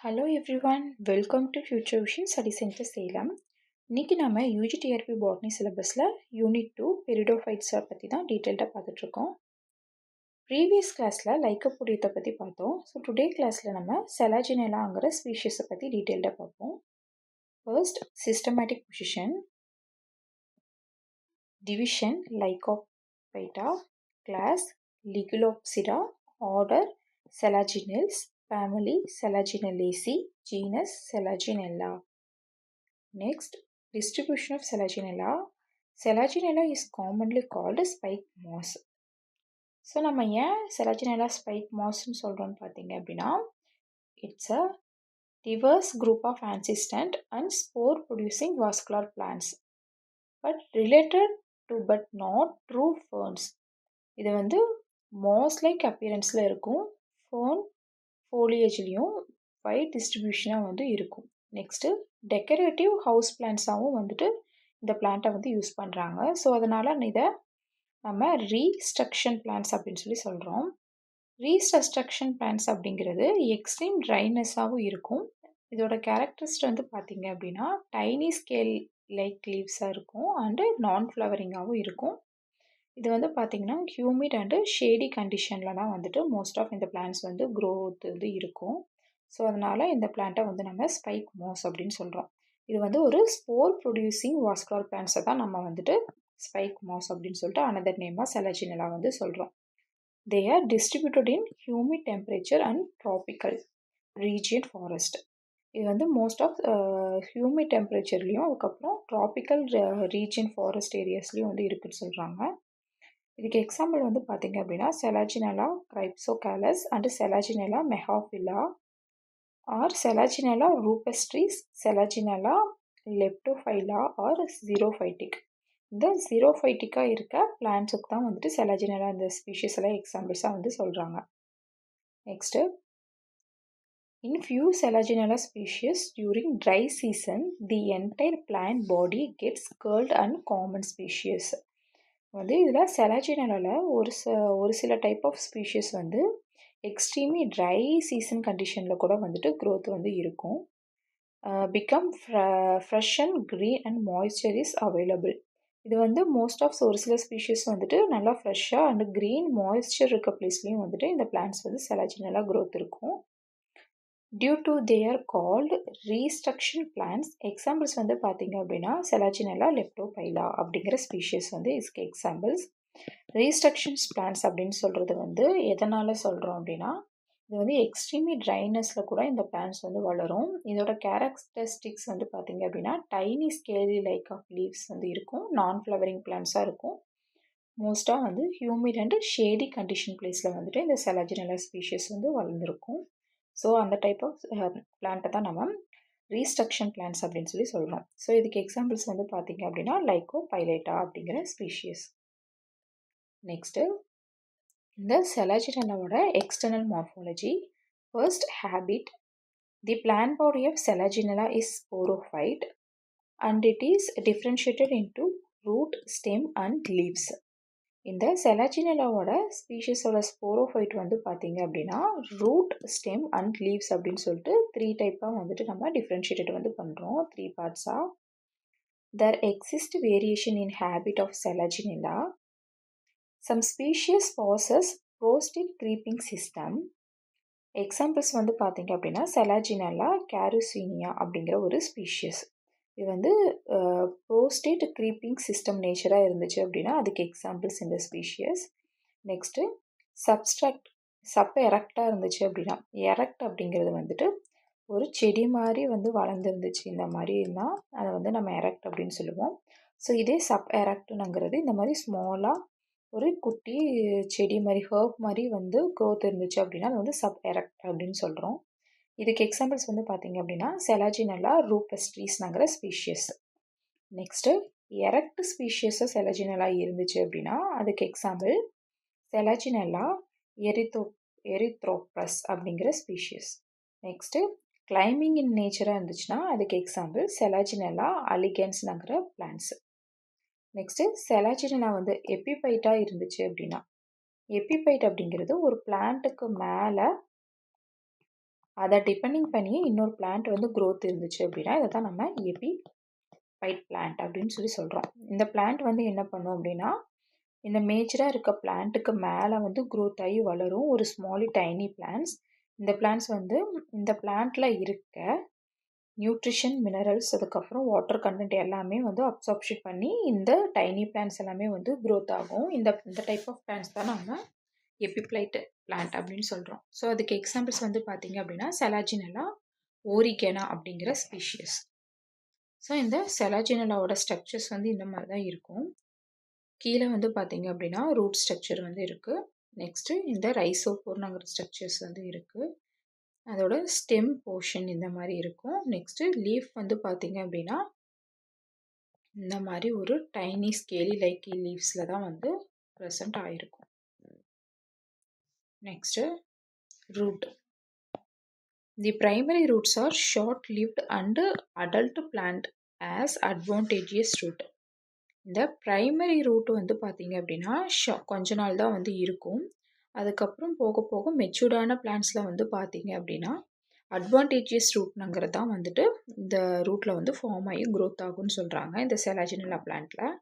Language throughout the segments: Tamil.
Hello everyone, welcome to future vision study centre Salem. இன்னைக்கு நம்ம யூஜிடிஆர்பி பாட்னி சிலபஸில் யூனிட் 2 பெரிடோஃபைட்ஸை பற்றி தான் டீட்டெயில்டாக பார்த்துட்ருக்கோம். ப்ரீவியஸ் கிளாஸில் லைக்கோபோடியத்தை பற்றி பார்த்தோம். ஸோ டுடே கிளாஸில் நம்ம செலாஜினெலாங்கிற ஸ்பீஷிஸை பற்றி டீட்டெயில்டாக பார்ப்போம். First, systematic position, division Lycophyta, class Ligulopsida, order Selaginellales, family Selaginellacea, genus Selaginella. Next, distribution of Selaginella. Selaginella is commonly called spike moss. So நம்ம ஏன் Selaginella spike mossன்னு சொல்கிறோன்னு பார்த்தீங்க அப்படின்னா, it's a diverse group of ancestant and spore producing vascular plants but related to but not true ferns. இது வந்து moss like appearanceல இருக்கும், fern ஃபோலியேஜ்லேயும் வைட் டிஸ்ட்ரிபியூஷனாக வந்து இருக்கும். நெக்ஸ்ட்டு டெக்கரேட்டிவ் ஹவுஸ் பிளான்ட்ஸாகவும் வந்துட்டு இந்த பிளான்ட்டை வந்து யூஸ் பண்ணுறாங்க. ஸோ அதனால் இதை நம்ம ரீஸ்ட்ரக்ஷன் பிளான்ட்ஸ் அப்படின்னு சொல்லி சொல்கிறோம். ரீஸ்ட்ரக்ஷன் பிளான்ட்ஸ் அப்படிங்கிறது எக்ஸ்ட்ரீம் ட்ரைனஸாகவும் இருக்கும். இதோட கேரக்டரிஸ்ட் வந்து பார்த்திங்க அப்படின்னா டைனி ஸ்கேல் லைக் லீவ்ஸாக இருக்கும் அண்டு நான் ஃப்ளவரிங்காகவும் இருக்கும். இது வந்து பார்த்திங்கன்னா ஹியூமிட் அண்டு ஷேடி கண்டிஷனில் தான் வந்துட்டு மோஸ்ட் ஆஃப் இந்த பிளான்ட்ஸ் வந்து க்ரோத் வந்து இருக்கும். ஸோ அதனால் இந்த பிளான்ட்டை வந்து நம்ம ஸ்பைக் மோஸ் அப்படின்னு சொல்கிறோம். இது வந்து ஒரு ஸ்போர் ப்ரொடியூசிங் வாஸ்குலர் பிளான்ட்ஸை தான் நம்ம வந்துட்டு ஸ்பைக் மோஸ் அப்படின்னு சொல்லிட்டு அனதர் நேமாக செலஜினெலா வந்து சொல்கிறோம். They are distributed in humid temperature and tropical region forest. இது வந்து மோஸ்ட் ஆஃப் ஹியூமிட் டெம்பரேச்சர்லேயும் அதுக்கப்புறம் ட்ராபிக்கல் ரீஜியன் ஃபாரஸ்ட் ஏரியாஸ்லேயும் வந்து இருக்குதுன்னு சொல்கிறாங்க. இதுக்கு எக்ஸாம்பிள் வந்து பார்த்திங்க அப்படின்னா செலாஜினெலா கிரைப்சோகாலஸ் அண்ட் செலாஜினெலா மெஹாஃபிலா ஆர் செலாஜினெலா ரூபஸ்ட்ரிஸ், செலாஜினெலா லெப்டோஃபைலா ஆர் ஜீரோஃபைட்டிக். இந்த ஜீரோஃபைட்டிக்காக இருக்க பிளான்ட்ஸுக்கு தான் வந்துட்டு செலாஜினெலா இந்த ஸ்பீஷிஸ் எல்லாம் எக்ஸாம்பிள்ஸாக வந்து சொல்கிறாங்க. Next, in few Selaginella species during dry season the entire plant body gets curled and common species. வந்து இதில் செலாஜினெலாவில் ஒரு சில டைப் ஆஃப் ஸ்பீஷிஸ் வந்து எக்ஸ்ட்ரீம்லி ட்ரை சீசன் கண்டிஷனில் கூட வந்துட்டு க்ரோத் வந்து இருக்கும். Become fresh and green and moisture is available. இது வந்து மோஸ்ட் ஆஃப் ஒரு சில ஸ்பீஷிஸ் வந்துட்டு நல்லா ஃப்ரெஷ்ஷாக அண்ட் க்ரீன் மாய்ஸ்சர் இருக்க பிளேஸ்லேயும் வந்துட்டு இந்த பிளான்ட்ஸ் வந்து செலாஜினெலா க்ரோத் இருக்கும். Due to their called restriction plants. Examples வந்து பார்த்திங்க அப்படின்னா செலாஜினெலா லெப்டோஃபைலா அப்படிங்கிற ஸ்பீஷிஸ் வந்து இதுக்கு எக்ஸாம்பிள்ஸ். ரீஸ்ட்ரக்ஷன்ஸ் பிளான்ட்ஸ் அப்படின்னு சொல்கிறது வந்து எதனால் சொல்கிறோம் அப்படின்னா, இது வந்து எக்ஸ்ட்ரீம்லி ட்ரைனஸில் கூட இந்த பிளான்ட்ஸ் வந்து வளரும். இதோட கேரக்டரிஸ்டிக்ஸ் வந்து பார்த்திங்க அப்படின்னா tiny scaly like of leaves வந்து இருக்கும், நான் ஃப்ளவரிங் பிளான்ட்ஸாக இருக்கும். மோஸ்ட்டாக வந்து ஹியூமிட் அண்ட் ஷேடி கண்டிஷன் பிளேஸில் வந்துட்டு இந்த செலாஜினெலா ஸ்பீஷிஸ் வந்து வளர்ந்துருக்கும். ஸோ அந்த டைப் ஆஃப் பிளான்ட்டை தான் நம்ம ரீஸ்ட்ரக்ஷன் பிளான்ட்ஸ் அப்படின்னு சொல்லி சொல்கிறோம். ஸோ இதுக்கு எக்ஸாம்பிள்ஸ் வந்து பார்த்திங்க அப்படின்னா லைக்கோபைலேட்டா அப்படிங்கிற ஸ்பீஷியஸ். நெக்ஸ்ட்டு, இந்த செலாஜினெலாவோட external morphology. First, habit. The plant body of Selaginella is sporophyte and it is differentiated into root, stem and leaves. இந்த செலாஜினெலாவோட ஸ்பீஷிஸோட ஸ்போரோஃபைட் வந்து பார்த்திங்க அப்படின்னா ரூட், ஸ்டெம் அண்ட் லீவ்ஸ் அப்படின்னு சொல்லிட்டு 3 டைப்பாக வந்துட்டு நம்ம டிஃப்ரென்ஷியேட்டட் வந்து பண்ணுறோம், 3 பார்ட்ஸாக. There exist variation in habit of Selaginella. Some species possess prostrate creeping system. Examples வந்து பார்த்திங்க அப்படின்னா செலாஜினெலா கேருசீனியா அப்படிங்கிற ஒரு ஸ்பீஷியஸ். இது வந்து ப்ரோஸ்டேட் க்ரீப்பிங் சிஸ்டம் நேச்சராக இருந்துச்சு அப்படின்னா அதுக்கு எக்ஸாம்பிள்ஸ் இந்த ஸ்பீஷியஸ். நெக்ஸ்ட்டு, சப் எரக்டாக இருந்துச்சு அப்படின்னா, எரக்ட் அப்படிங்கிறது வந்துட்டு ஒரு செடி மாதிரி வந்து வளர்ந்துருந்துச்சு இந்த மாதிரி இருந்தால் அதை வந்து நம்ம எரக்ட் அப்படின்னு சொல்லுவோம். ஸோ இதே சப் எரக்டுங்கிறது இந்த மாதிரி ஸ்மாலாக ஒரு குட்டி செடி மாதிரி ஹர்ப் மாதிரி வந்து க்ரோத் இருந்துச்சு அப்படின்னா அது வந்து சப் எரக்ட் அப்படின்னு சொல்கிறோம். இதுக்கு எக்ஸாம்பிள்ஸ் வந்து பார்த்திங்க அப்படின்னா செலாஜினெலா ரூபஸ்ட்ரிஸ்ங்கிற ஸ்பீஷியஸ். நெக்ஸ்ட்டு, எரக்ட் ஸ்பீஷியஸாக செலாஜினெலா இருந்துச்சு அப்படின்னா அதுக்கு எக்ஸாம்பிள் செலாஜினெலா எரித்ரோபஸ் அப்படிங்கிற ஸ்பீஷியஸ். நெக்ஸ்ட்டு, கிளைம்பிங் இன் நேச்சராக இருந்துச்சுன்னா அதுக்கு எக்ஸாம்பிள் செலாஜினெலா அலிகன்ஸ்ங்கிற பிளான்ட்ஸ். நெக்ஸ்ட்டு, செலாஜினெலா வந்து எபிபைட்டாக இருந்துச்சு அப்படின்னா, எபிபைட் அப்படிங்கிறது ஒரு பிளான்ட்டுக்கு மேலே அதை டிபெண்டிங் பண்ணி இன்னொரு பிளான்ட் வந்து growth இருந்துச்சு அப்படின்னா இதை தான் நம்ம எபி ஃபைட் பிளான்ட் அப்படின்னு சொல்கிறோம். இந்த பிளான்ட் வந்து என்ன பண்ணும் அப்படின்னா இந்த மேஜராக இருக்க பிளான்ட்டுக்கு மேலே வந்து growth ஆகி வளரும் ஒரு ஸ்மாலி டைனி பிளான்ட்ஸ். இந்த பிளான்ட்ஸ் வந்து இந்த பிளான்ட்டில் இருக்க நியூட்ரிஷன், மினரல்ஸ், அதுக்கப்புறம் வாட்டர் கண்டென்ட் எல்லாமே வந்து அப்சார்ப்ஷன் பண்ணி இந்த டைனி பிளான்ட்ஸ் எல்லாமே வந்து growth ஆகும். இந்த இந்த டைப் ஆஃப் பிளான்ட்ஸ் தான் நம்ம எபிப்ளைட் பிளான்ட் அப்படின்னு சொல்கிறோம். ஸோ அதுக்கு எக்ஸாம்பிள்ஸ் வந்து பார்த்தீங்க அப்படின்னா செலாஜினெல்லா, ஓரிகேனா அப்படிங்கிற ஸ்பீஷியஸ். ஸோ இந்த செலாஜினெல்லாவோட ஸ்ட்ரக்சர்ஸ் வந்து இந்த மாதிரி தான் இருக்கும். கீழே வந்து பார்த்தீங்க அப்படின்னா ரூட் ஸ்ட்ரக்சர் வந்து இருக்குது. நெக்ஸ்ட்டு இந்த ரைசோபோர்னுங்கிற ஸ்ட்ரக்சர்ஸ் வந்து இருக்குது. அதோட ஸ்டெம் போர்ஷன் இந்த மாதிரி இருக்கும். நெக்ஸ்ட்டு லீஃப் வந்து பார்த்தீங்க அப்படின்னா இந்த மாதிரி ஒரு டைனி ஸ்கேலி லைக் லீவ்ஸில் தான் வந்து ப்ரெசண்ட் ஆகிருக்கும். Next root. The primary roots are short-lived and adult plant as advantageous root. இந்த primary root வந்து பார்த்தீங்க அப்படின்னா கொஞ்ச நாள் தான் வந்து இருக்கும். அதுக்கப்புறம் போக போக மெச்சூர்டான பிளான்ட்ஸில் வந்து பார்த்தீங்க அப்படின்னா அட்வான்டேஜியஸ் ரூட்னுங்கிறது தான் வந்துட்டு இந்த ரூட்டில் வந்து ஃபார்ம் ஆகி growth ஆகும்னு சொல்கிறாங்க இந்த செலாஜினெல்லா பிளான்ட்டில்.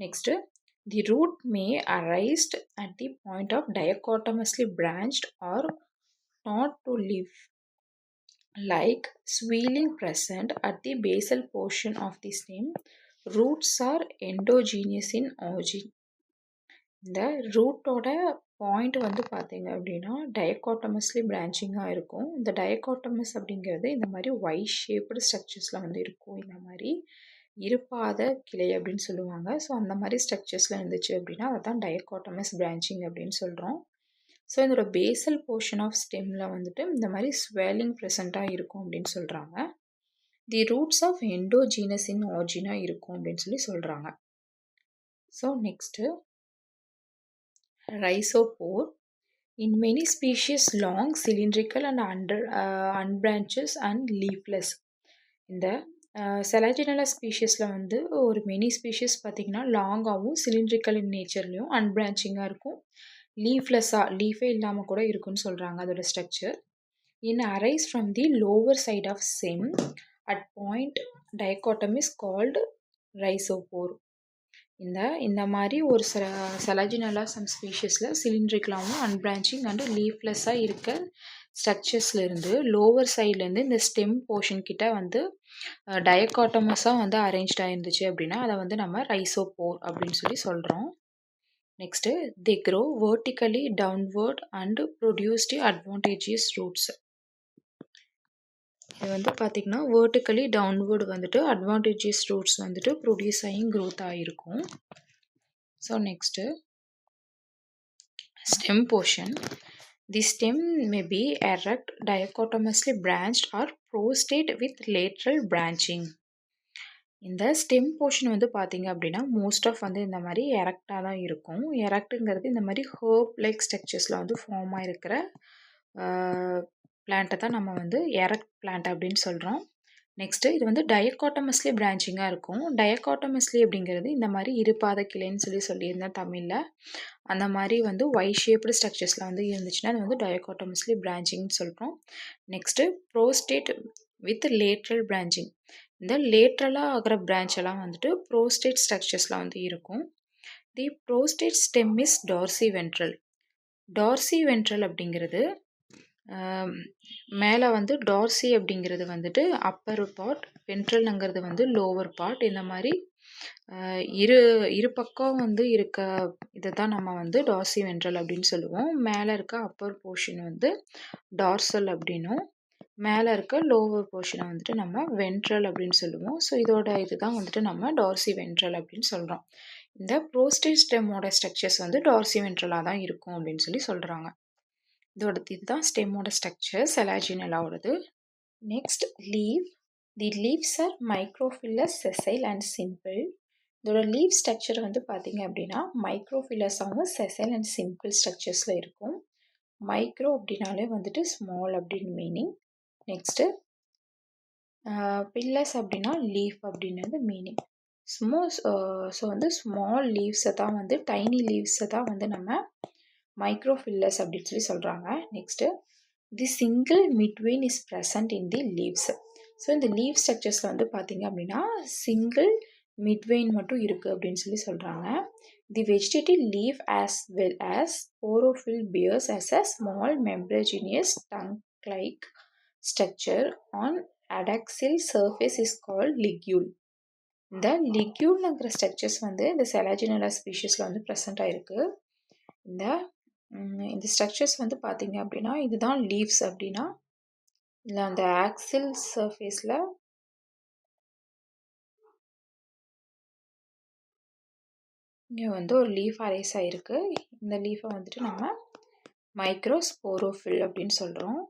Next the root may arised at the point of dichotomously branched or not to live like swelling present at the basal portion of the stem. Roots are endogenous in origin. இந்த ரூட்டோட பாயிண்ட் வந்து பார்த்தீங்க அப்படின்னா டயக்காட்டமஸ்லி பிரான்ச்சிங்காக இருக்கும். இந்த டயக்காட்டமஸ் அப்படிங்கிறது இந்த மாதிரி ஒய் ஷேப்டு ஸ்ட்ரக்சர்ஸில் வந்து இருக்கும். இந்த மாதிரி இருப்பாத கிளை அப்படின்னு சொல்லுவாங்க. ஸோ அந்த மாதிரி ஸ்ட்ரக்சர்ஸில் இருந்துச்சு அப்படின்னா அதை தான் டயக்காட்டமஸ் பிரான்ச்சிங் அப்படின்னு சொல்கிறோம். ஸோ இதோட பேசல் போர்ஷன் ஆஃப் ஸ்டெம்மில் வந்துட்டு இந்த மாதிரி ஸ்வெல்லிங் ப்ரெசண்ட்டாக இருக்கும் அப்படின்னு சொல்கிறாங்க. தி ரூட்ஸ் ஆஃப் எண்டோஜீனஸ் இன் ஆர்ஜினாக இருக்கும் அப்படின்னு சொல்கிறாங்க. So next rhizopore. In many species long, cylindrical and unbranches and leafless. இந்த செலாஜினெல்லா ஸ்பீஷிஸில் வந்து ஒரு மெனி ஸ்பீஷிஸ் பார்த்திங்கன்னா லாங்காகவும் சிலிண்ட்ரிக்கல் இன் நேச்சர்லேயும் அன்பிரான்ச்சிங்காக இருக்கும். லீஃப்லெஸ்ஸாக லீஃபே இல்லாமல் கூட இருக்குன்னு சொல்கிறாங்க அதோட structure. In arise from the lower side of stem at point dichotomy is called rhizophore. இந்த மாதிரி ஒரு செலாஜினெல்லா சம் ஸ்பீஷிஸில் சிலிண்ட்ரிக்கலாகவும் அன்பிரான்ச்சிங் அண்டு லீஃப்லெஸ்ஸாக இருக்க ஸ்ட்ரக்சர்ஸ்லேருந்து லோவர் சைட்லேருந்து இந்த ஸ்டெம் போர்ஷன் கிட்ட வந்து டயக்காட்டமஸாக வந்து அரேஞ்ச்டாக இருந்துச்சு அப்படின்னா அதை வந்து நம்ம ரைசோபோர் அப்படின்னு சொல்கிறோம். Next they grow vertically downward and produce advantageous roots. இது வந்து பார்த்திங்கன்னா vertically downward வந்துட்டு advantageous roots வந்துட்டு ப்ரொடியூஸ் ஆகி growth ஆகிருக்கும். So next stem portion. The stem may be erect, dichotomously branched or prostrate with lateral branching. இந்த ஸ்டெம் போர்ஷன் வந்து பார்த்தீங்க அப்படின்னா மோஸ்ட் ஆஃப் வந்து இந்த மாதிரி எரக்டாக தான் இருக்கும். எரக்ட்டுங்கிறது இந்த மாதிரி ஹர்ப் லைக் ஸ்ட்ரக்சர்ஸில் வந்து ஃபார்ம் ஆகிருக்கிற பிளான்ட்டை தான் நம்ம வந்து எரக்ட் பிளான்ட் அப்படின்னு சொல்கிறோம். நெக்ஸ்ட்டு இது வந்து டயக்காட்டமஸ்லி பிரான்ச்சிங்காக இருக்கும். டயக்காட்டமஸ்லி அப்படிங்கிறது இந்த மாதிரி இருப்பாத கிளைன்னு சொல்லியிருந்தேன் தமிழில். அந்த மாதிரி வந்து ஒய் ஷேப்டு ஸ்ட்ரக்சர்ஸில் வந்து இருந்துச்சுன்னா அது வந்து டயக்காட்டமஸ்லி பிரான்ச்சிங்னு சொல்கிறோம். Next prostate with lateral branching. இந்த லேட்ரலாக ஆகிற பிரான்ச் எல்லாம் வந்துட்டு ப்ரோஸ்டேட் ஸ்ட்ரக்சர்ஸில் வந்து இருக்கும். The prostrate stem is dorsiventral. Dorsiventral அப்படிங்கிறது மேலே வந்து டார்சி அப்படிங்கிறது வந்துட்டு அப்பர் பார்ட், வென்ட்ரல்ங்கிறது வந்து லோவர் பார்ட். இந்த மாதிரி இரு பக்கம் வந்து இருக்க இதை தான் நம்ம வந்து டார்சி வென்ட்ரல் அப்படின்னு சொல்லுவோம். மேலே இருக்க அப்பர் போர்ஷன் வந்து டார்சல் அப்படின்னும் மேலே இருக்க லோவர் போர்ஷனை வந்துட்டு நம்ம வென்ட்ரல் அப்படின்னு சொல்லுவோம். ஸோ இதோட இதுதான் வந்துட்டு நம்ம டார்சி வென்ட்ரல் அப்படின்னு சொல்கிறோம். இந்த ப்ரோஸ்டேட் ஸ்டெம்மோட ஸ்ட்ரக்சர்ஸ் வந்து டார்சி வென்ட்ரலாக தான் இருக்கும் அப்படின்னு சொல்கிறாங்க. இதோட இதுதான் ஸ்டெம்மோட ஸ்ட்ரக்சர் செலாஜினெல்லாவோடது. Next leaf. The leaves are microphyllous, sessile and simple. இதோட லீவ் ஸ்ட்ரக்சர் வந்து பார்த்தீங்க அப்படின்னா மைக்ரோஃபில்லஸாகவும் செசைல் அண்ட் சிம்பிள் ஸ்ட்ரக்சர்ஸில் இருக்கும். மைக்ரோ அப்படின்னாலே வந்துட்டு ஸ்மால் அப்படின்னு மீனிங். நெக்ஸ்ட்டு பில்லஸ் அப்படின்னா லீஃப் அப்படின்னு மீனிங். ஸோ வந்து ஸ்மால் லீவ்ஸை தான் வந்து டைனி லீவ்ஸை தான் வந்து நம்ம மைக்ரோஃபில்லஸ் அப்படின்னு சொல்கிறாங்க. Next the single midvein is present in the leaves. So இந்த லீவ் ஸ்ட்ரக்சர்ஸில் வந்து பார்த்தீங்க அப்படின்னா சிங்கிள் மிட்வெயின் மட்டும் இருக்குது அப்படின்னு சொல்கிறாங்க. The vegetative leaf as well as chlorophyll bears as a small membranous tongue-like structure on adaxial surface is called ligule. இந்த லிக்யூல்ங்கிற ஸ்ட்ரக்சர்ஸ் வந்து இந்த செலாஜினலா ஸ்பீஷிஸில் வந்து ப்ரெசென்ட் ஆகிருக்கு. இந்த ஸ்ட்ரக்சர்ஸ் வந்து பார்த்தீங்க அப்படின்னா இதுதான் லீவ்ஸ் அப்படின்னா இல்லை அந்த ஆக்சில் சர்ஃபேஸில் இங்கே வந்து ஒரு லீஃப் அரேஸ் ஆகிருக்கு. இந்த லீஃபை வந்துட்டு நம்ம மைக்ரோஸ்போரோஃபில் அப்படின்னு சொல்கிறோம்.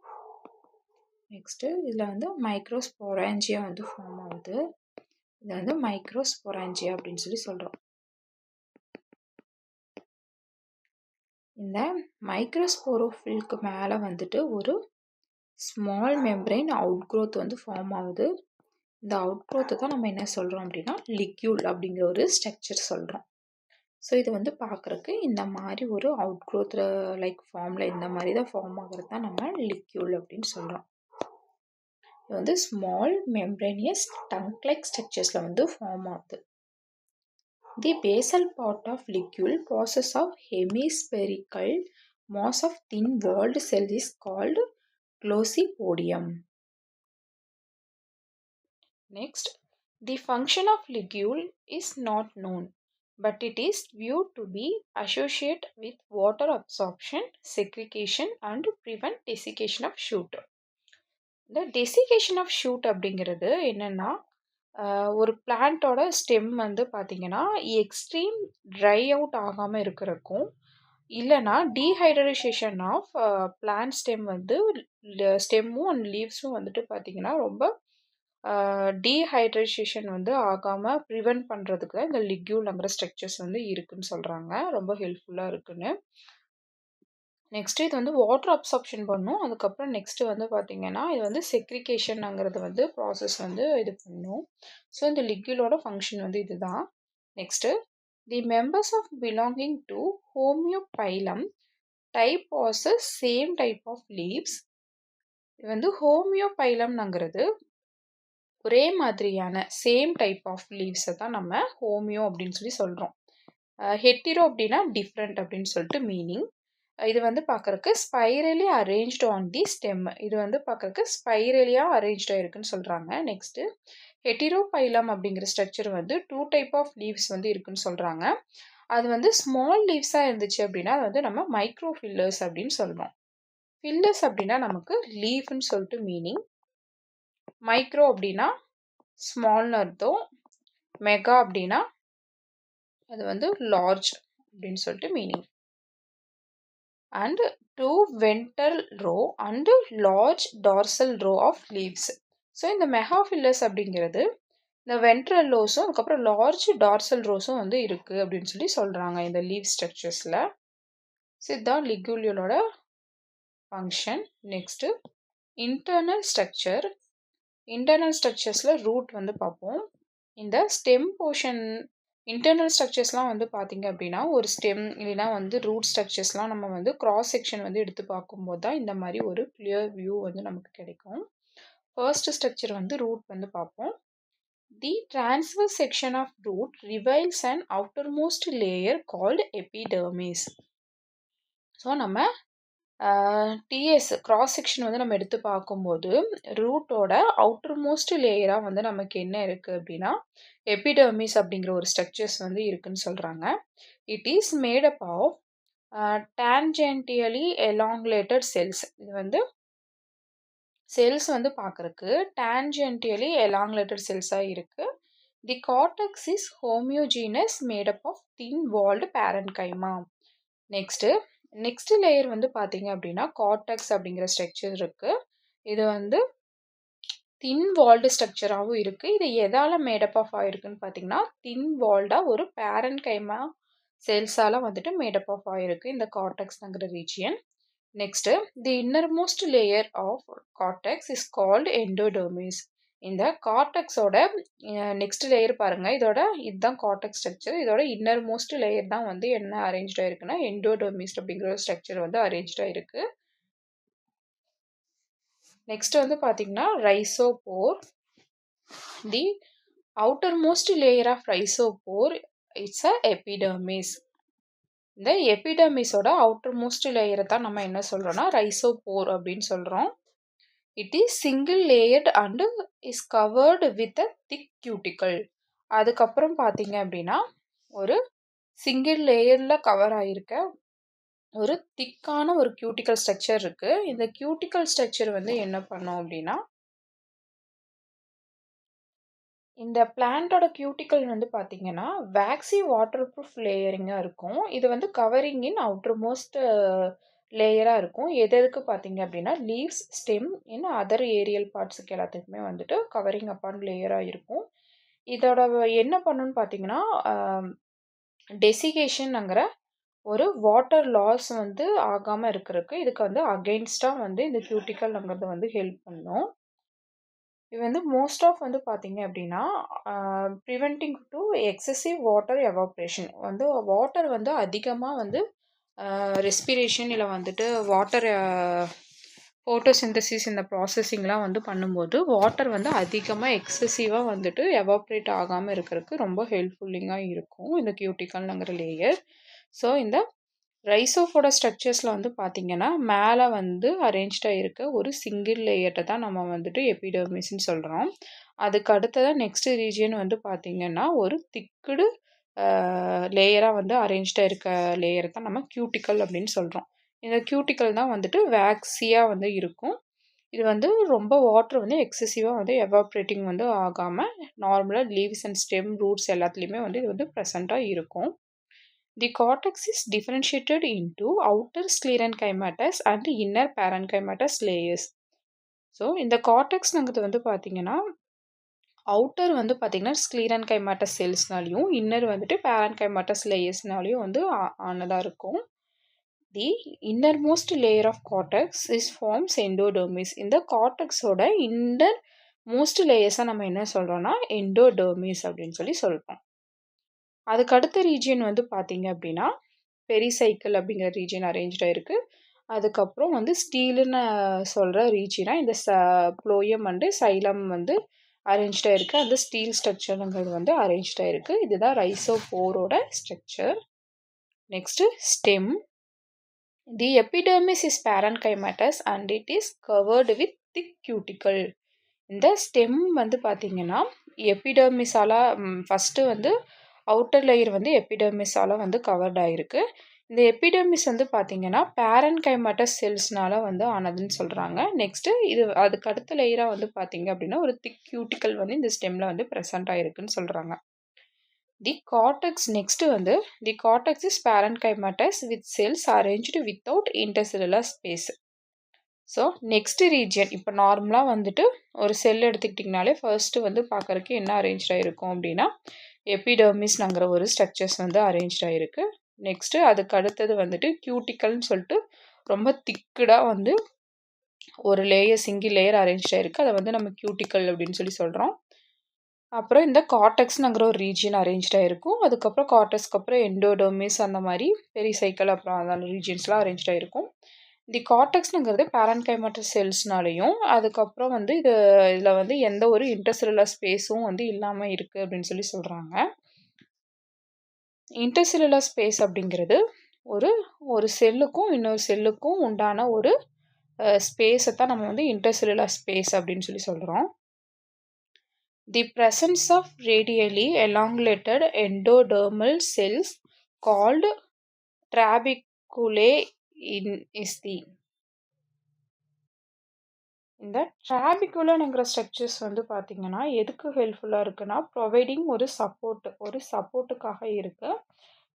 நெக்ஸ்ட்டு இதில் வந்து மைக்ரோஸ்போராஞ்சியா வந்து ஃபார்ம் ஆகுது. இதை வந்து மைக்ரோஸ்போராஞ்சியா அப்படின்னு சொல்கிறோம். இந்த மைக்ரோஸ்போரோஃபில்க்கு மேலே வந்துட்டு ஒரு ஸ்மால் மெம்பரைன் அவுட்க்ரோத் வந்து ஃபார்ம் ஆகுது. இந்த அவுட்க்ரோத்தை தான் நம்ம என்ன சொல்கிறோம் அப்படின்னா லிக்யூல் அப்படிங்கிற ஒரு ஸ்ட்ரக்சர் சொல்கிறோம். ஸோ இது வந்து பார்க்குறக்கு இந்த மாதிரி ஒரு அவுட்க்ரோத் லைக் ஃபார்மில் இந்த மாதிரி தான் ஃபார்ம் ஆகிறது தான் நம்ம லிக்யூல் அப்படின்னு சொல்கிறோம். இது வந்து ஸ்மால் மெம்பரேனியஸ் டங்க் லைக் ஸ்ட்ரக்சர்ஸில் வந்து ஃபார்ம் ஆகுது. The basal part of ligule process of hemispherical mass of thin walled cell is called glossopodium. Next, the function of ligule is not known, but it is viewed to be associated with water absorption, segregation and prevent desiccation of shoot. The desiccation of shoot அப்படிங்கிறது என்னன்னா ஒரு பிளான்ட்டோட ஸ்டெம் வந்து பார்த்தீங்கன்னா எக்ஸ்ட்ரீம் ட்ரை அவுட் ஆகாமல் இருக்கிறக்கும் இல்லைனா டீஹைட்ரேஷன் ஆஃப் பிளான்ட் ஸ்டெம் வந்து ஸ்டெம்மும் அண்ட் லீவ்ஸும் வந்துட்டு பார்த்தீங்கன்னா ரொம்ப டீஹைட்ரேஷன் வந்து ஆகாமல் ப்ரிவெண்ட் பண்ணுறதுக்கு தான் இந்த லிக்யூல்ங்கிற ஸ்ட்ரக்சர்ஸ் வந்து இருக்குன்னு சொல்கிறாங்க. ரொம்ப ஹெல்ப்ஃபுல்லாக இருக்குன்னு. நெக்ஸ்ட்டு இது வந்து வாட்டர் அப்சார்ப்ஷன் பண்ணும். அதுக்கப்புறம் நெக்ஸ்ட்டு வந்து பார்த்திங்கன்னா இது வந்து செக்ரிகேஷனுங்கிறது வந்து ப்ராசஸ் வந்து இது பண்ணும். ஸோ இந்த லிக்யூலோட ஃபங்க்ஷன் வந்து இதுதான். Next the members of belonging to homeophyllum type possess same type of leaves. இது வந்து ஹோமியோபைலம்ங்கிறது ஒரே மாதிரியான சேம் டைப் ஆஃப் லீவ்ஸை தான் நம்ம ஹோமியோ அப்படின்னு சொல்கிறோம். ஹெட்டிரோ அப்படின்னா டிஃப்ரெண்ட் அப்படின்னு சொல்லிட்டு மீனிங். இது வந்து பார்க்குறக்கு spirally arranged on the stem. இது வந்து பார்க்குறக்கு ஸ்பைரலியாக அரேஞ்ச்டாக இருக்குன்னு சொல்கிறாங்க. நெக்ஸ்ட்டு ஹெட்டிரோபைலம் அப்படிங்கிற ஸ்ட்ரக்சர் வந்து 2 டைப் ஆஃப் லீவ்ஸ் வந்து இருக்குன்னு சொல்கிறாங்க. அது வந்து ஸ்மால் லீவ்ஸாக இருந்துச்சு அப்படின்னா அது வந்து நம்ம மைக்ரோ ஃபில்லர்ஸ் அப்படின்னு சொல்கிறோம். ஃபில்லர்ஸ் அப்படின்னா நமக்கு லீஃப்னு சொல்லிட்டு மீனிங். மைக்ரோ அப்படின்னா ஸ்மால்னு அர்த்தம். மெகா அப்படின்னா அது வந்து லார்ஜ் அப்படின்னு சொல்லிட்டு meaning. And 2 ventral row and large dorsal row of leaves. So இந்த மெகாஃபில்லஸ் அப்படிங்கிறது இந்த வென்ட்ரல் ரோஸும் அதுக்கப்புறம் லார்ஜ் டார்சல் ரோஸும் வந்து இருக்குது அப்படின்னு சொல்கிறாங்க இந்த லீவ் ஸ்ட்ரக்சர்ஸில். ஸோ இதுதான் லிக்யூலியோட function. Next internal structure. Internal ஸ்ட்ரக்சர்ஸில் ரூட் வந்து பார்ப்போம். இந்த ஸ்டெம் போர்ஷன் இன்டர்னல் ஸ்ட்ரக்சர்ஸ்லாம் வந்து பார்த்திங்க அப்படின்னா ஒரு ஸ்டெம் இல்லைனா வந்து ரூட் ஸ்ட்ரக்சர்ஸ்லாம் நம்ம வந்து கிராஸ் செக்ஷன் வந்து எடுத்து பார்க்கும்போது தான் இந்த மாதிரி ஒரு கிளியர் வியூ வந்து நமக்கு கிடைக்கும். ஃபர்ஸ்ட் ஸ்ட்ரக்சர் வந்து ரூட் வந்து பார்ப்போம். The transverse section of root reveals and outermost layer called epidermis. So நம்ம டிஎஸ் கிராஸ் செக்ஷன் வந்து நம்ம எடுத்து பார்க்கும்போது ரூட்டோட அவுட்டர்மோஸ்ட் லேயராக வந்து நமக்கு என்ன இருக்குது அப்படின்னா எபிடெர்மிஸ் அப்படிங்கிற ஒரு ஸ்ட்ரக்சர்ஸ் வந்து இருக்குன்னு சொல்கிறாங்க. It is made up of tangentially elongated cells. இது வந்து செல்ஸ் வந்து பார்க்குறக்கு டான்ஜென்டியலி எலாங்குலேட்டட் செல்ஸாக இருக்குது. The cortex is homogeneous made up of thin walled parenchyma. Next layer வந்து பார்த்தீங்க அப்படின்னா கார்டெக்ஸ் அப்படிங்கிற ஸ்ட்ரக்சர் இருக்குது. இது வந்து தின் வால்டு ஸ்ட்ரக்சராகவும் இருக்குது. இது எதால் மேடப் ஆஃப் ஆகிருக்குன்னு பார்த்தீங்கன்னா தின் வால்டாக ஒரு பேரன்கைமா செல்ஸால் வந்துட்டு மேடப் ஆஃப் ஆகிருக்கு இந்த கார்டெக்ஸ்ங்கிற region. Next the innermost layer of cortex is called endodermis. இந்த கார்டெக்ஸோட நெக்ஸ்ட் லேயர் பாருங்கள், இதுதான் கார்டெக்ஸ் ஸ்ட்ரக்சர். இதோட இன்னர் மோஸ்ட் லேயர் தான் வந்து என்ன அரேஞ்ச்டாக இருக்குன்னா எண்டோடெர்மிஸ் அப்படிங்கிற ஒரு ஸ்ட்ரக்சர் வந்து அரேஞ்ச்டாக இருக்குது. நெக்ஸ்ட் வந்து பார்த்தீங்கன்னா ரைசோபோர். தி outermost layer of rhizopore it's a epidermis. இந்த எபிடர்மிஸோட அவுட்டர் லேயரை தான் நம்ம என்ன சொல்றோம்னா ரைசோபோர் அப்படின்னு சொல்றோம். It is single layered and is covered with a thick cuticle. அதுக்கப்புறம் பார்த்தீங்க அப்படின்னா ஒரு சிங்கிள் லேயரில் கவர் ஆகிருக்க ஒரு திக்கான ஒரு கியூட்டிக்கல் ஸ்ட்ரக்சர் இருக்கு. இந்த கியூட்டிக்கல் ஸ்ட்ரக்சர் வந்து என்ன பண்ணும் அப்படின்னா இந்த பிளான்ட்டோட கியூட்டிக்கல் வந்து பார்த்தீங்கன்னா வேக்ஸி வாட்டர் ப்ரூஃப் லேயரிங்காக இருக்கும். இது வந்து கவரிங் இன் அவுட்டர் மோஸ்ட் லேயராக இருக்கும். எதுக்கு பார்த்தீங்க அப்படின்னா leaves stem in other aerial பார்ட்ஸுக்கு எல்லாத்துக்குமே வந்துட்டு கவரிங் அப்பான் லேயராக இருக்கும். இதோட என்ன பண்ணுன்னு பார்த்தீங்கன்னா டெசிகேஷன்ங்கிற ஒரு வாட்டர் லாஸ் வந்து ஆகாமல் இருக்கிறதுக்கு இதுக்கு வந்து அகெயின்ஸ்டாக வந்து இந்த கியூட்டிக்கல்ங்கிறது வந்து ஹெல்ப் பண்ணும். இது வந்து மோஸ்ட் ஆஃப் வந்து பார்த்தீங்க அப்படின்னா preventing to excessive water evaporation வந்து வாட்டர் வந்து அதிகமாக வந்து ரெஸ்பிரேஷன் இல்லை வந்துட்டு வாட்டர் ஃபோட்டோசிந்தசிஸ் இந்த ப்ராசஸிங்லாம் வந்து பண்ணும்போது வாட்டர் வந்து அதிகமாக எக்ஸசிவாக வந்துட்டு எவாப்ரேட் ஆகாமல் இருக்கிறதுக்கு ரொம்ப ஹெல்ப்ஃபுல்லிங்காக இருக்கும் இந்த கியூட்டிக்கல்ங்கிற லேயர். ஸோ இந்த ரைசோஃபோட ஸ்ட்ரக்சர்ஸில் வந்து பார்த்திங்கன்னா மேலே வந்து அரேஞ்ச்டாக இருக்க ஒரு சிங்கிள் லேயர்ட்டை தான் நம்ம வந்துட்டு எபிடர்மிஸ்ன்னு சொல்கிறோம். அதுக்கு அடுத்ததாக நெக்ஸ்ட் ரீஜியன் வந்து பார்த்திங்கன்னா ஒரு திக்குடு லேயராக வந்து அரேஞ்ச்டாக இருக்க லேயரை தான் நம்ம கியூட்டிக்கல் அப்படின்னு சொல்கிறோம். இந்த கியூட்டிக்கல் தான் வந்துட்டு வேக்ஸியாக வந்து இருக்கும். இது வந்து ரொம்ப வாட்டர் வந்து எக்ஸசிவாக வந்து எவாப்ரேட்டிங் வந்து ஆகாமல் நார்மலாக லீவ்ஸ் அண்ட் ஸ்டெம் ரூட்ஸ் எல்லாத்துலேயுமே வந்து இது வந்து ப்ரெசண்ட்டாக இருக்கும். The cortex is differentiated into outer sclerenchymatous and inner parenchymatous layers. So இந்த கார்டெக்ஸ்ங்கிறது வந்து பார்த்தீங்கன்னா அவுட்டர் வந்து பார்த்தீங்கன்னா ஸ்க்ளீரன்கைமாட்டஸ் செல்ஸ்னாலையும் இன்னர் வந்துட்டு பேரன்கைமாட்டஸ் லேயர்ஸ்னாலையும் வந்து ஆனதாக இருக்கும். The inner most layer of cortex is forms endodermis. இந்த கார்டெக்ஸோட இன்னர் மோஸ்ட் லேயர்ஸாக நம்ம என்ன சொல்கிறோம்னா எண்டோடெர்மிஸ் அப்படின்னு சொல்லி சொல்கிறோம். அதுக்கு அடுத்த ரீஜியன் வந்து பார்த்தீங்க அப்படின்னா பெரிசைக்கிள் அப்படிங்கிற ரீஜியன் அரேஞ்ச்டாக இருக்குது. அதுக்கப்புறம் வந்து ஸ்டீலுன்னு சொல்கிற ரீஜியனாக இந்த ப்ளோயம் அண்டு சைலம் வந்து அரேஞ்ச்டாக இருக்குது. அந்த ஸ்டீல் ஸ்ட்ரக்சருங்கிறது வந்து அரேஞ்ச்டாக இருக்குது. இதுதான் ரைசோபோரோட structure. Next stem. The epidermis is parenchymatous and it is covered with thick cuticle. இந்த ஸ்டெம் வந்து பார்த்தீங்கன்னா எபிடெர்மிஸால் ஃபஸ்ட்டு வந்து அவுட்டர் லேயர் வந்து எபிடெர்மிஸால் வந்து கவர்ட் ஆகிருக்கு. இந்த எபிடெர்மிஸ் வந்து பார்த்தீங்கன்னா பேரன்கைமாட்டஸ் செல்ஸ்னால வந்து ஆனதுன்னு சொல்கிறாங்க. நெக்ஸ்ட்டு இது அதுக்கு அடுத்த லேயராக வந்து பார்த்தீங்க அப்படின்னா ஒரு திக் கியூட்டிக்கல் வந்து இந்த ஸ்டெம்மில் வந்து ப்ரெசென்ட் ஆகிருக்குன்னு சொல்கிறாங்க. தி கார்டெக்ஸ் நெக்ஸ்ட்டு வந்து the cortex is parenchymatous with cells arranged without intercellular space. So next region இப்போ நார்மலாக வந்துட்டு ஒரு செல் எடுத்துக்கிட்டிங்கனாலே ஃபர்ஸ்ட்டு வந்து பார்க்குறக்கு என்ன அரேஞ்ச்டாக இருக்கும் அப்படின்னா எபிடெர்மிஸ்ங்கிற ஒரு ஸ்ட்ரக்சர்ஸ் வந்து அரேஞ்ச்டாக இருக்குது. நெக்ஸ்ட்டு அதுக்கு அடுத்தது வந்துட்டு கியூட்டிக்கல்னு சொல்லிட்டு ரொம்ப திக்கடாக வந்து ஒரு லேயர் சிங்கிள் லேயர் அரேஞ்ச்டாக இருக்குது. அதை வந்து நம்ம கியூட்டிக்கல் அப்படின்னு சொல்லி சொல்கிறோம். அப்புறம் இந்த கார்டெக்ஸ்ங்கிற ஒரு ரீஜியன் அரேஞ்ச்டாக இருக்கும். அதுக்கப்புறம் கார்டெக்ஸ்க்கு அப்புறம் எண்டோடெர்மிஸ் அந்த மாதிரி பெரிசைக்கிள் அப்புறம் அந்த ரீஜியன்ஸ்லாம் அரேஞ்ச்டாக இருக்கும். தி கார்டெக்ஸ்ங்கிறது பேரன்கைமாட்டஸ் செல்ஸ்னாலையும் அதுக்கப்புறம் வந்து இதில் வந்து எந்த ஒரு இன்டர்செல்லுலர் ஸ்பேஸும் வந்து இல்லாமல் இருக்குது அப்படின்னு சொல்லி சொல்கிறாங்க. இன்டர்செல்லுலர் ஸ்பேஸ் அப்படிங்கிறது ஒரு செல்லுக்கும் இன்னொரு செல்லுக்கும் உண்டான ஒரு ஸ்பேஸை தான் நம்ம வந்து இன்டர்செல்லுலர் ஸ்பேஸ் அப்படின்னு சொல்லி சொல்கிறோம். The presence of radially elongated endodermal cells called trabeculae is the. இந்த ட்ராபிகுலர்ங்கிற ஸ்ட்ரக்சர்ஸ் வந்து பார்த்தீங்கன்னா எதுக்கு ஹெல்ப்ஃபுல்லாக இருக்குன்னா ப்ரொவைடிங் ஒரு சப்போர்ட்டுக்காக இருக்குது.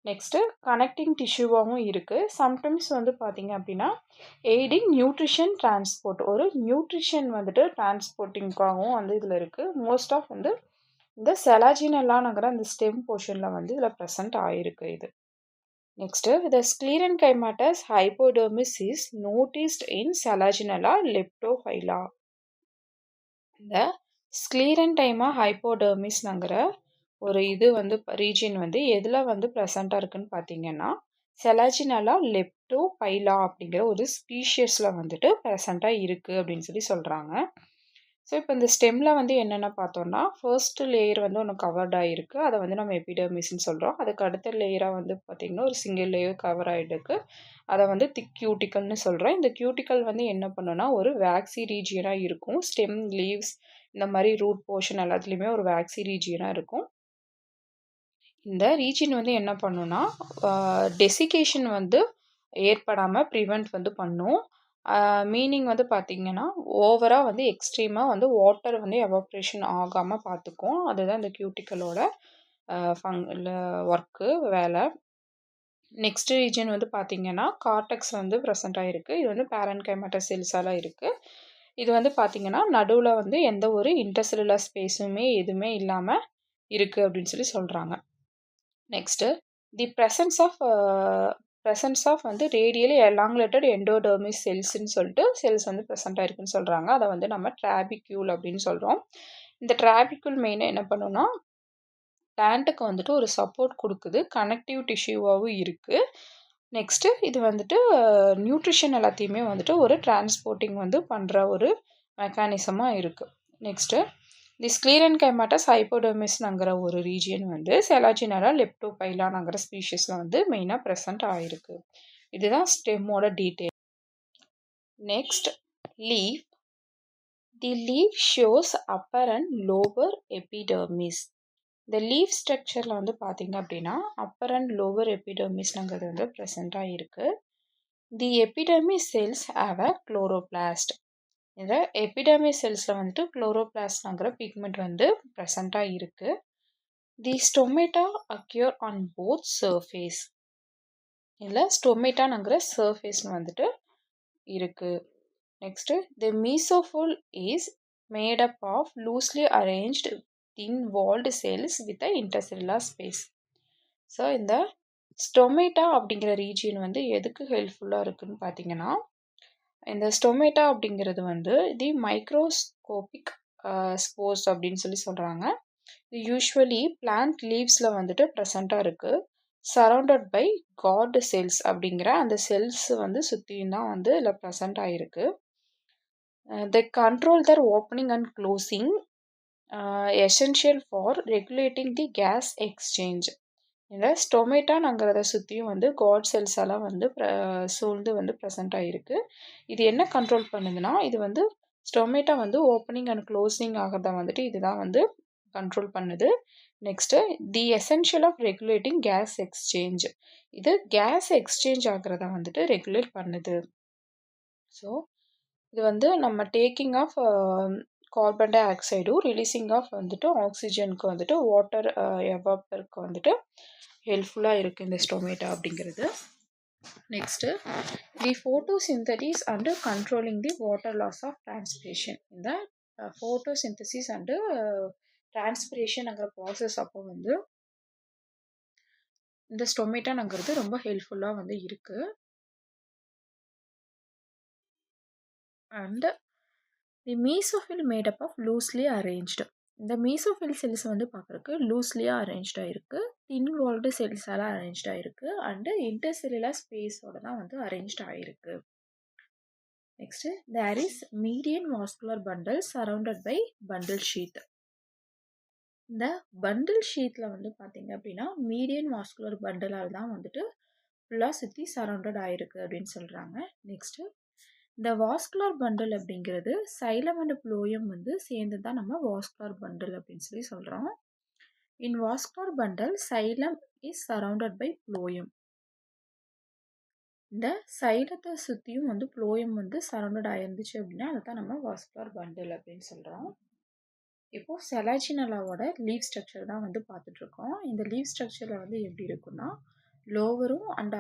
நெக்ஸ்ட்டு கனெக்டிங் டிஷ்யூவாகவும் இருக்குது. சம்டைம்ஸ் வந்து பார்த்தீங்க அப்படின்னா எய்டிங் நியூட்ரிஷன் டிரான்ஸ்போர்ட் ஒரு நியூட்ரிஷன் வந்துட்டு டிரான்ஸ்போர்ட்டிங்காகவும் வந்து இதில் இருக்குது. மோஸ்ட் ஆஃப் வந்து இந்த செலாஜினெல்லாங்கிற அந்த ஸ்டெம் போர்ஷனில் வந்து இதில் ப்ரெசென்ட் ஆகிருக்கு இது. Next the sclerenchymatous hypodermis is noticed in Selaginella leptophylla. இந்த ஸ்க்ளீரன்டைமா ஹைப்போடெர்மிஸ்ங்கிற ஒரு இது வந்து ரீஜியன் வந்து எதில் வந்து ப்ரெசண்ட்டாக இருக்குன்னு பார்த்தீங்கன்னா செலாஜினலா லெப்டோபைலா அப்படிங்கிற ஒரு ஸ்பீஷியஸில் வந்துட்டு ப்ரெசண்ட்டாக இருக்குது அப்படின்னு சொல்கிறாங்க. ஸோ இப்போ இந்த ஸ்டெம்மில் வந்து என்னென்ன பார்த்தோம்னா, ஃபர்ஸ்ட் லேயர் வந்து ஒன்று கவர்ட் ஆகிருக்கு. அதை வந்து நம்ம எபிடெர்மிஸ்ன்னு சொல்கிறோம். அதுக்கு அடுத்த லேயராக வந்து பார்த்திங்கன்னா ஒரு சிங்கிள் லேயர் கவர் ஆகிருக்கு. அதை வந்து திக் கியூட்டிக்கல்னு சொல்கிறோம். இந்த கியூட்டிக்கல் வந்து என்ன பண்ணுன்னா ஒரு வேக்சி ரீஜியனாக இருக்கும். ஸ்டெம், லீவ்ஸ் இந்த மாதிரி ரூட் போர்ஷன் எல்லாத்துலேயுமே ஒரு வேக்சி ரீஜியனாக இருக்கும். இந்த ரீஜியன் வந்து என்ன பண்ணுன்னா டெசிகேஷன் வந்து ஏற்படாமல் ப்ரிவெண்ட் வந்து பண்ணும். மீனிங் வந்து பார்த்திங்கன்னா ஓவராக வந்து எக்ஸ்ட்ரீமாக வந்து வாட்டர் வந்து எவாப்ரேஷன் ஆகாமல் பார்த்துக்கும். அதுதான் இந்த கியூட்டிக்கலோட ஒர்க்கு வேலை. நெக்ஸ்ட் ரீஜன் வந்து பார்த்திங்கன்னா கார்டெக்ஸ் வந்து ப்ரெசென்ட் ஆகிருக்கு. இது வந்து பேரன்கைமேட்டா செல்ஸால் இருக்குது. இது வந்து பார்த்திங்கன்னா நடுவில் வந்து எந்த ஒரு இன்டர்செல்லுலர் ஸ்பேஸுமே எதுவுமே இல்லாமல் இருக்குது அப்படின்னு சொல்கிறாங்க. நெக்ஸ்ட்டு தி ப்ரெசன்ஸ் ஆஃப் வந்து ரேடியலி எலாங்குலேட்டட் எண்டோடெர்மிஸ் செல்ஸ்ன்னு சொல்லிட்டு செல்ஸ் வந்து ப்ரெசென்ட் ஆயிருக்குன்னு சொல்கிறாங்க. அதை வந்து நம்ம ட்ராபிக்யூல் அப்படின்னு சொல்கிறோம். இந்த ட்ராபிக்யூல் மெயினாக என்ன பண்ணுன்னா பிளான்ட்டுக்கு வந்துட்டு ஒரு சப்போர்ட் கொடுக்குது. கனெக்டிவ் டிஷ்யூவாகவும் இருக்குது. நெக்ஸ்ட்டு இது வந்துட்டு நியூட்ரிஷன் எல்லாத்தையுமே வந்துட்டு ஒரு டிரான்ஸ்போர்ட்டிங் வந்து பண்ணுற ஒரு மெக்கானிசமாக இருக்குது. நெக்ஸ்ட்டு தி ஸ்க்ளீரன்கைமாட்டஸ் ஹைப்போடெர்மிஸ்ங்கிற ஒரு ரீஜியன் வந்து செலாஜினரா லெப்டோபைலாங்கிற ஸ்பீஷிஸில் வந்து மெயினாக ப்ரெசென்ட் ஆகிருக்கு. இதுதான் ஸ்டெம்மோட detail. Next leaf. The leaf shows upper and lower epidermis. இந்த லீஃப் ஸ்ட்ரக்சரில் வந்து பார்த்திங்க அப்படின்னா அப்பர் அண்ட் லோவர் எபிடெர்மிஸ்ங்கிறது வந்து ப்ரெசென்ட் ஆகிருக்கு. The epidermis cells have a chloroplast. இந்த எபிடெர்மிஸ் செல்ஸில் வந்துட்டு குளோரோபிளாஸ்ட்ங்கிற பிக்மெண்ட் வந்து ப்ரெசண்ட்டாக இருக்குது. The stomata occur on both surface. இதில் ஸ்டொமேட்டாங்கிற சர்ஃபேஸ்னு வந்துட்டு இருக்குது. Next the mesophyll is made up of loosely arranged thin walled cells with a intercellular space. So இந்த ஸ்டொமேட்டா அப்படிங்கிற ரீஜியன் வந்து எதுக்கு ஹெல்ப்ஃபுல்லாக இருக்குதுன்னு பார்த்தீங்கன்னா, இந்த ஸ்டொமேட்டா அப்படிங்கிறது வந்து தி மைக்ரோஸ்கோபிக் ஸ்போர்ஸ் அப்படின்னு சொல்கிறாங்க. இது யூஸ்வலி பிளான்ட் லீவ்ஸில் வந்துட்டு ப்ரெசண்ட்டாக இருக்குது. சரௌண்டட் பை கார்டு செல்ஸ் அப்படிங்கிற அந்த செல்ஸ் வந்து சுற்றியும் தான் வந்து இதில் ப்ரெசண்ட் ஆகிருக்கு. The control their opening and closing essential for regulating the gas exchange. இந்த ஸ்டொமேட்டாங்கிறத சுற்றியும் வந்து காட் செல்ஸால் வந்து சூழ்ந்து வந்து ப்ரெசென்ட் ஆகிருக்கு. இது என்ன கண்ட்ரோல் பண்ணுதுன்னா, இது வந்து ஸ்டொமேட்டா வந்து ஓப்பனிங் அண்ட் க்ளோசிங் ஆகிறத வந்துட்டு இதுதான் வந்து கண்ட்ரோல் பண்ணுது. Next the essential of regulating gas exchange. இது கேஸ் எக்ஸ்சேஞ்ச் ஆகிறத வந்துட்டு ரெகுலேட் பண்ணுது. ஸோ இது வந்து நம்ம டேக்கிங் ஆஃப் கார்பன் டை ஆக்சைடும் ரிலீசிங் ஆஃப் வந்துட்டு ஆக்சிஜனுக்கு வந்துட்டு வாட்டர் எவாப்பருக்கு வந்துட்டு ஹெல்ப்ஃபுல்லாக இருக்குது இந்த ஸ்டொமேட்டா அப்படிங்கிறது. Next the photosynthesis and controlling the water loss of transpiration. இந்த ஃபோட்டோசிந்தசிஸ் அண்டு டிரான்ஸ்பிரேஷன்ங்கிற ப்ராசஸ் அப்போ வந்து இந்த ஸ்டொமேட்டாங்கிறது ரொம்ப ஹெல்ப்ஃபுல்லாக வந்து இருக்குது. And the mesophyll made up of loosely arranged. இந்த மீசோஃபில் செல்ஸ் வந்து பார்க்குறக்கு லூஸ்லியாக அரேஞ்ச்டாக இருக்குது. தின் வால்டு செல்ஸால் அரேஞ்ச்டாக இருக்குது. அண்டு இன்டர்செல்லுலர் ஸ்பேஸோட தான் வந்து அரேஞ்ச்ட் ஆகிருக்கு. Next there is median vascular bundle surrounded by bundle sheath. இந்த பண்டில் ஷீட்டில் வந்து பார்த்திங்க அப்படின்னா மீடியன் வாஸ்குலர் பண்டலால் தான் வந்துட்டு ஃபுல்லாக சுற்றி சரௌண்டட் ஆகிருக்கு அப்படின்னு சொல்கிறாங்க. நெக்ஸ்ட்டு இந்த வாஸ்குலர் பண்டல் அப்படிங்கிறது சைலம் அண்ட் ப்ளோயம் வந்து சேர்ந்து தான் நம்ம வாஸ்குலர் பண்டல் அப்படின்னு சொல்கிறோம். In vascular bundle xylem is surrounded by phloem. இந்த சைலத்தை சுற்றியும் வந்து ப்ளோயம் வந்து சரௌண்டட் ஆயிருந்துச்சு அப்படின்னா அதை தான் நம்ம வாஸ்குலர் பண்டல் அப்படின்னு சொல்கிறோம். இப்போது செலாஜினலாவோட லீவ் ஸ்ட்ரக்சர் தான் வந்து பார்த்துட்ருக்கோம். இந்த லீவ் ஸ்ட்ரக்சரில் வந்து எப்படி இருக்குன்னா லோவர் அண்டு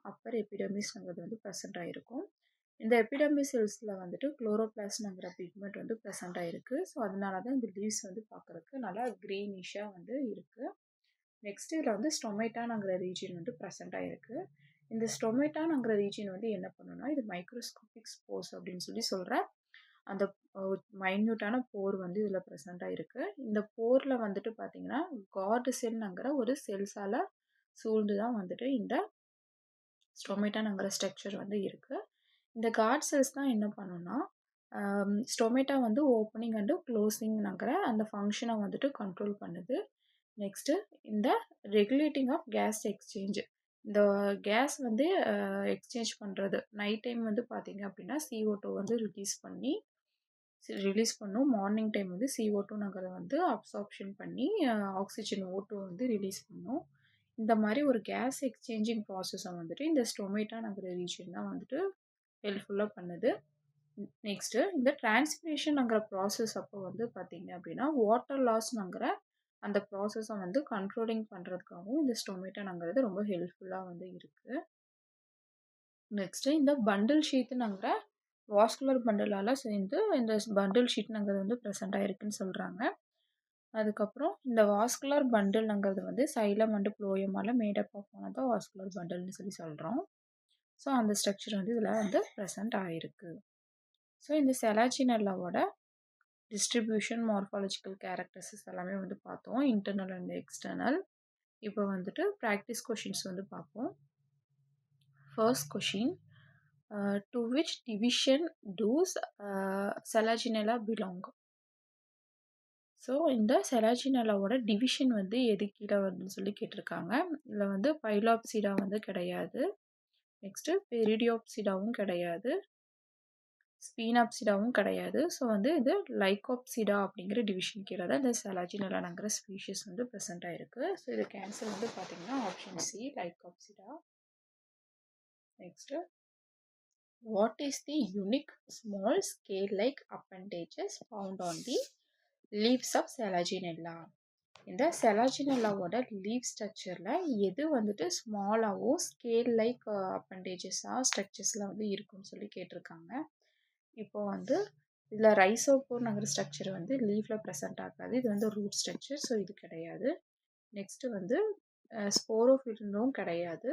அப்பர் எபிடெர்மிஸ்ங்கிறது வந்து ப்ரெசென்ட் ஆகிருக்கும். இந்த எபிடெர்மிஸ் செல்ஸில் வந்துட்டு குளோரோபிளாஸ்ட்ங்கிற பிக்மெண்ட் வந்து ப்ரெசென்ட் ஆகிருக்கு. ஸோ அதனால தான் இந்த லீவ்ஸ் வந்து பார்க்குறக்கு நல்லா க்ரீனிஷாக வந்து இருக்குது. நெக்ஸ்ட் இதில் வந்து ஸ்டொமேட்டாங்கிற ரீஜியன் வந்து ப்ரெசென்ட் ஆகிருக்கு. இந்த ஸ்டொமேட்டாங்கிற ரீஜியன் வந்து என்ன பண்ணுன்னா இது மைக்ரோஸ்கோபிக் ஸ்போர்ஸ் அப்படின்னு சொல்கிற அந்த மைன்யூட்டான போர் வந்து இதில் ப்ரெசென்ட் ஆகிருக்கு. இந்த போரில் வந்துட்டு பார்த்திங்கன்னா கார்டு செல்ங்கிற ஒரு செல்ஸால் சூழ்ந்து தான் வந்துட்டு இந்த ஸ்டொமேட்டாங்கிற ஸ்ட்ரக்சர் வந்து இருக்குது. இந்த கார்ட் செல்ஸ் தான் என்ன பண்ணுன்னா ஸ்டொமேட்டா வந்து ஓப்பனிங் அண்டு க்ளோசிங்ங்கிற அந்த ஃபங்க்ஷனை வந்துட்டு கண்ட்ரோல் பண்ணுது. நெக்ஸ்ட்டு இந்த ரெகுலேட்டிங் ஆஃப் கேஸ் எக்ஸ்சேஞ்ச், இந்த கேஸ் வந்து எக்ஸ்சேஞ்ச் பண்ணுறது. நைட் டைம் வந்து பார்த்திங்க அப்படின்னா CO2 வந்து ரிலீஸ் பண்ணும். மார்னிங் டைம் வந்து CO2ங்கிறத வந்து அப்சார்ப்ஷன் பண்ணி ஆக்சிஜன் O2 வந்து ரிலீஸ் பண்ணும். இந்த மாதிரி ஒரு கேஸ் எக்ஸ்சேஞ்சிங் ப்ராசஸை வந்துட்டு இந்த ஸ்டொமேட்டாங்கிற ரீஜன் தான் வந்துட்டு ஹெல்ப்ஃபுல்லாக பண்ணுது. நெக்ஸ்ட்டு இந்த டிரான்ஸ்பிரேஷன்ங்கிற ப்ராசஸ் அப்போ வந்து பார்த்திங்க அப்படின்னா வாட்டர் லாஸ்ங்கிற அந்த ப்ராசஸை வந்து கண்ட்ரோலிங் பண்ணுறதுக்காகவும் இந்த ஸ்டொமேட்டாங்கிறது ரொம்ப ஹெல்ப்ஃபுல்லாக வந்து இருக்குது. நெக்ஸ்ட்டு இந்த பண்டில் ஷீட்டுங்கிற வாஸ்குலர் பண்டிலால் சேர்ந்து இந்த பண்டில் ஷீட்ங்கிறது வந்து ப்ரெசென்ட் ஆகிருக்குன்னு சொல்கிறாங்க. அதுக்கப்புறம் இந்த வாஸ்குலர் பண்டில்ங்கிறது வந்து சைலம் அண்டு ப்ளோயமால் மேடப் ஆஃப் ஆனதான் வாஸ்குலர் பண்டில்னு சொல்கிறோம். ஸோ அந்த ஸ்ட்ரக்சர் வந்து இதில் வந்து ப்ரெசென்ட் ஆகிருக்கு. ஸோ இந்த செலாஜினெல்லாவோட டிஸ்ட்ரிபியூஷன், மார்ஃபாலஜிக்கல் கேரக்டரிஸ்டிக்ஸ் எல்லாமே வந்து பார்த்தோம், இன்டர்னல் அண்ட் எக்ஸ்டர்னல். இப்போ வந்துட்டு ப்ராக்டிஸ் கொஷின்ஸ் வந்து பார்ப்போம். First question, to which division does Selaginella belong? So இந்த செலாஜினெல்லாவோட டிவிஷன் வந்து எது கீழே வருதுன்னு சொல்லி கேட்டிருக்காங்க. இதில் வந்து பைலாப்சிடா வந்து கிடையாது. நெக்ஸ்ட்டு பெரிடியாப்சிடாவும் கிடையாது, ஸ்பீனாப்சிடாவும் கிடையாது. ஸோ வந்து இது லைகோப்சிடா அப்படிங்கிற டிவிஷன் கீழே தான் இந்த செலாஜினெல்லாங்கிற ஸ்பீஷிஸ் வந்து ப்ரெசென்ட் ஆகிருக்கு. ஸோ இதுக்கு ஆன்சர் வந்து பார்த்திங்கன்னா option C, Lycopsida. Next, what is the unique small scale-like appendages found on the leaves of செலாஜினெல்லா? இந்த செலாஜினெல்லாவோட லீவ் ஸ்ட்ரக்சரில் எது வந்துட்டு ஸ்மாலாகவும் ஸ்கேல் லைக் அப்பண்டேஜஸாக ஸ்ட்ரக்சர்ஸில் வந்து இருக்குன்னு சொல்லி கேட்டிருக்காங்க. இப்போ வந்து இதில் ரைசோபோர்ங்கிற ஸ்ட்ரக்சர் வந்து லீஃபில் ப்ரெசென்ட் ஆகாது. இது வந்து ரூட் ஸ்ட்ரக்சர், ஸோ இது கிடையாது. நெக்ஸ்ட்டு வந்து ஸ்போரோஃபில்லும் கிடையாது.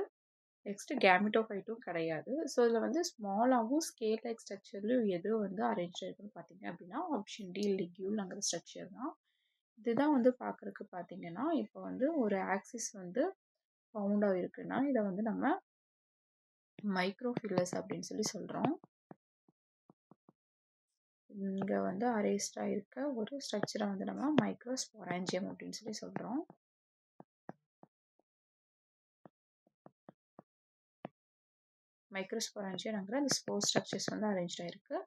நெக்ஸ்ட்டு கேமிட்டோஃபைட்டும் கிடையாது. ஸோ இதில் வந்து ஸ்மாலாகவும் ஸ்கேல் லைக் ஸ்ட்ரக்சர்லையும் எது வந்து அரேஞ்ச் ஆகிருக்குன்னு பார்த்தீங்க அப்படின்னா ஆப்ஷன் டி, லிக்யூல்ங்கிற ஸ்ட்ரக்சர் தான். இதுதான் வந்து பார்க்குறதுக்கு பார்த்தீங்கன்னா இப்போ வந்து ஒரு ஆக்சிஸ் வந்து ஃபவுண்ட் ஆகிருக்குன்னா இதை வந்து நம்ம மைக்ரோஃபில்லஸ் அப்படின்னு சொல்லி சொல்கிறோம். இங்கே வந்து அரேஸ்டாக இருக்க ஒரு ஸ்ட்ரக்சரை வந்து நம்ம மைக்ரோஸ்பொராஞ்சியம் அப்படின்னு சொல்லி சொல்கிறோம். மைக்ரோஸ்பொராஞ்சியம்ங்கிற அந்த ஸ்போர் ஸ்ட்ரக்சர்ஸ் வந்து அரேஞ்ச் ஆகிருக்கு.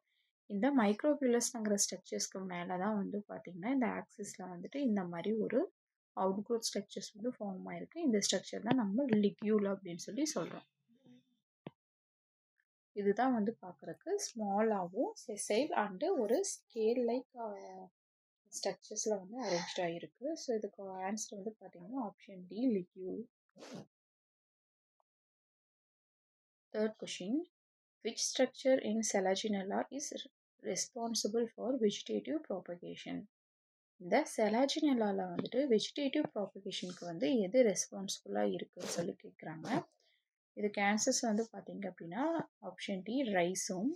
இந்த மைக்ரோஃபில்லஸ்ங்கிற ஸ்ட்ரக்சர்ஸ்க்கு மேலே தான் வந்து பார்த்திங்கன்னா இந்த ஆக்சிஸில் வந்துட்டு இந்த மாதிரி ஒரு அவுட்க்ரோத் ஸ்ட்ரக்சர்ஸ் வந்து ஃபார்ம் ஆகிருக்கு. இந்த ஸ்ட்ரக்சர் தான் நம்ம லிக்யூல் அப்படின்னு சொல்லி சொல்கிறோம். இதுதான் வந்து பார்க்குறக்கு ஸ்மாலாகவும் செசைல் அண்டு ஒரு ஸ்கேல் லைக் ஸ்ட்ரக்சர்ஸில் வந்து அரேஞ்ச் ஆகிருக்கு. ஸோ இதுக்கு ஆன்சர் வந்து பார்த்திங்கன்னா option D, ligule. Third question, which structure in Selaginella is responsible for vegetative propagation? இந்த செலாஜினெல்லாவில் வந்துட்டு வெஜிடேட்டிவ் ப்ராபகேஷனுக்கு வந்து எது ரெஸ்பான்சிபிளாக இருக்குதுன்னு சொல்லி கேட்குறாங்க. இதுக்கு ஆன்சர்ஸ் வந்து பார்த்திங்க அப்படின்னா ஆப்ஷன் டி, ரைசோம்.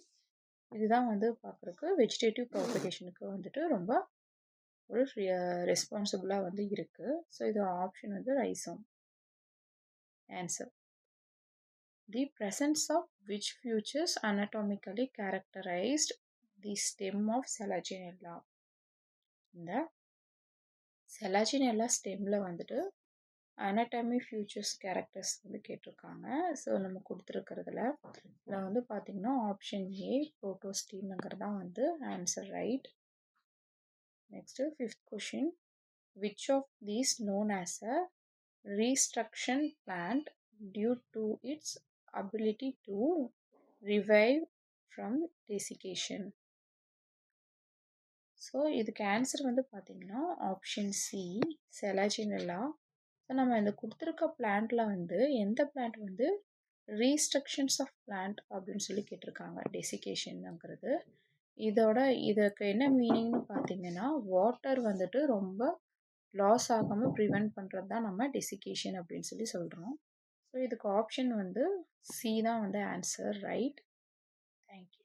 இதுதான் வந்து பார்க்குறக்கு வெஜிடேட்டிவ் ப்ராபகேஷனுக்கு வந்துட்டு ரொம்ப ஒரு ரெஸ்பான்சிபிளாக வந்து இருக்குது. ஸோ இது ஆப்ஷன் வந்து rhizome. Answer, the presence of which features anatomically characterized the stem of செலாஜினெல்லா? இந்த செலாஜினெல்லா ஸ்டெம்மில் வந்துட்டு அனாட்டமி ஃபியூச்சர்ஸ் கேரக்டர்ஸ் வந்து கேட்டிருக்காங்க. ஸோ நம்ம கொடுத்துருக்கிறதுல இதில் வந்து பார்த்திங்கன்னா ஆப்ஷன் ஏ, புரோட்டோஸ்டீம்ங்கிறது தான் வந்து answer, right. Next fifth question, which of these known as a restriction plant due to its ability to revive from desiccation? So இதுக்கு ஆன்சர் வந்து பார்த்திங்கன்னா ஆப்ஷன் சி, செலாஜினெல்லா. ஸோ நம்ம இந்த கொடுத்துருக்க பிளான்ட்டில் வந்து எந்த பிளான்ட் வந்து ரீஸ்ட்ரக்ஷன்ஸ் ஆஃப் பிளான்ட் அப்படின்னு சொல்லி கேட்டிருக்காங்க, டெசிகேஷனுங்கிறது. இதுக்கு என்ன மீனிங்னு பார்த்தீங்கன்னா வாட்டர் வந்துட்டு ரொம்ப லாஸ் ஆகாமல் ப்ரிவெண்ட் பண்ணுறது தான் நம்ம டெசிகேஷன் அப்படின்னு சொல்லி சொல்கிறோம். ஸோ இதுக்கு ஆப்ஷன் வந்து சி தான் வந்து ஆன்சர், ரைட். தேங்க்யூ.